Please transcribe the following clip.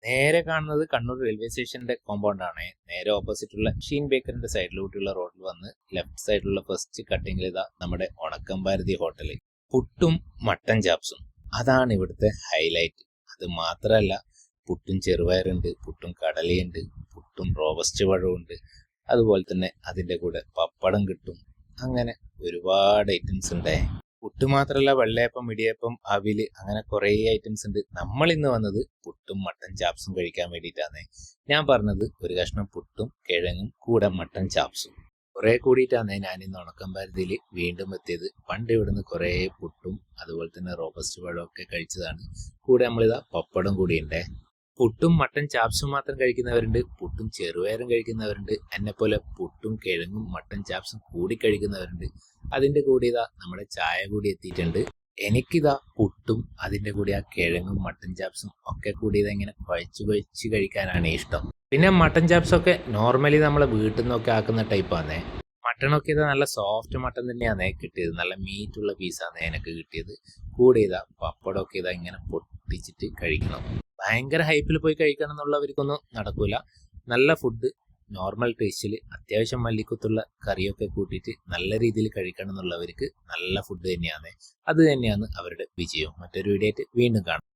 നേരെ കാണുന്നത് കണ്ണൂർ റെയിൽവേ സ്റ്റേഷന്റെ കോമ്പൗണ്ട് ആണ്. നേരെ ഓപ്പോസിറ്റ് ഉള്ള ഷീൻ ബേക്കറിന്റെ സൈഡിലോട്ടുള്ള റോഡിൽ വന്ന് ലെഫ്റ്റ് സൈഡിലുള്ള ഫസ്റ്റ് കട്ടിങ്ങിൽ ഇതാ നമ്മുടെ ഉണക്കം ഭാരതി ഹോട്ടല്. പുട്ടും മട്ടൻ ചാപ്സും അതാണ് ഇവിടുത്തെ ഹൈലൈറ്റ്. അത് മാത്രമല്ല, പുട്ടും ചെറുപയറുണ്ട്, പുട്ടും കടലയുണ്ട്, പുട്ടും റോബസ്റ്റ് പഴമുണ്ട്. അതുപോലെ തന്നെ അതിന്റെ കൂടെ പപ്പടം കിട്ടും. അങ്ങനെ ഒരുപാട് ഐറ്റംസ് ഉണ്ട്. പുട്ട് മാത്രമല്ല, വെള്ളയപ്പം, ഇടിയപ്പം, അവില്, അങ്ങനെ കുറേ ഐറ്റംസ് ഉണ്ട്. നമ്മൾ ഇന്ന് വന്നത് പുട്ടും മട്ടൻ ചാപ്സും കഴിക്കാൻ വേണ്ടിയിട്ടാണ്. ഞാൻ പറഞ്ഞത് ഒരു കഷ്ണം പുട്ടും കിഴങ്ങും കൂടെ മട്ടൻ ചാപ്സും. കുറെ കൂടിയിട്ടാണ് ഞാൻ ഇന്ന് ഉണക്കം ഭാരതിയിൽ വീണ്ടും എത്തിയത്. പണ്ട് ഇവിടുന്ന് കുറേ പുട്ടും അതുപോലെ തന്നെ റോബസ്റ്റ് പഴമൊക്കെ കഴിച്ചതാണ്. കൂടെ നമ്മളിതാ പപ്പടം കൂടിയുണ്ടേ. പുട്ടും മട്ടൻ ചാപ്സും മാത്രം കഴിക്കുന്നവരുണ്ട്, പുട്ടും ചെറുപയറും കഴിക്കുന്നവരുണ്ട്, എന്നെ പോലെ പുട്ടും കിഴങ്ങും മട്ടൻ ചാപ്സും കൂടി കഴിക്കുന്നവരുണ്ട്. അതിന്റെ കൂടെ ഇതാ നമ്മുടെ ചായ കൂടി എത്തിയിട്ടുണ്ട്. എനിക്കിതാ പുട്ടും അതിന്റെ കൂടെ ആ കിഴങ്ങും മട്ടൻ ചാപ്സും ഒക്കെ കൂടി ഇതെങ്ങനെ കുഴച്ച് കഴിക്കാനാണ് ഇഷ്ടം. പിന്നെ മട്ടൻ ചാപ്സ് ഒക്കെ നോർമലി നമ്മളെ വീട്ടിൽ നിന്നൊക്കെ ആക്കുന്ന ടൈപ്പാണേ. മട്ടണൊക്കെ ഇതാ നല്ല സോഫ്റ്റ് മട്ടൺ തന്നെയാണ് കിട്ടിയത്. നല്ല മീറ്റുള്ള പീസാണ് എനിക്ക് കിട്ടിയത്. കൂടെ ഇതാ പപ്പടമൊക്കെ ഇതാ ഇങ്ങനെ പൊട്ടിച്ചിട്ട് കഴിക്കണം. ഭയങ്കര ഹൈപ്പിൽ പോയി കഴിക്കണം എന്നുള്ളവർക്കൊന്നും നടക്കൂല. നല്ല ഫുഡ് നോർമൽ ടേസ്റ്റിൽ അത്യാവശ്യം മല്ലിക്കുത്തുള്ള കറിയൊക്കെ കൂട്ടിയിട്ട് നല്ല രീതിയിൽ കഴിക്കണം എന്നുള്ളവർക്ക് നല്ല ഫുഡ് തന്നെയാണ്. അത് തന്നെയാണ് അവരുടെ വിജയം. മറ്റൊരു വീഡിയോ ആയിട്ട് വീണ്ടും കാണാം.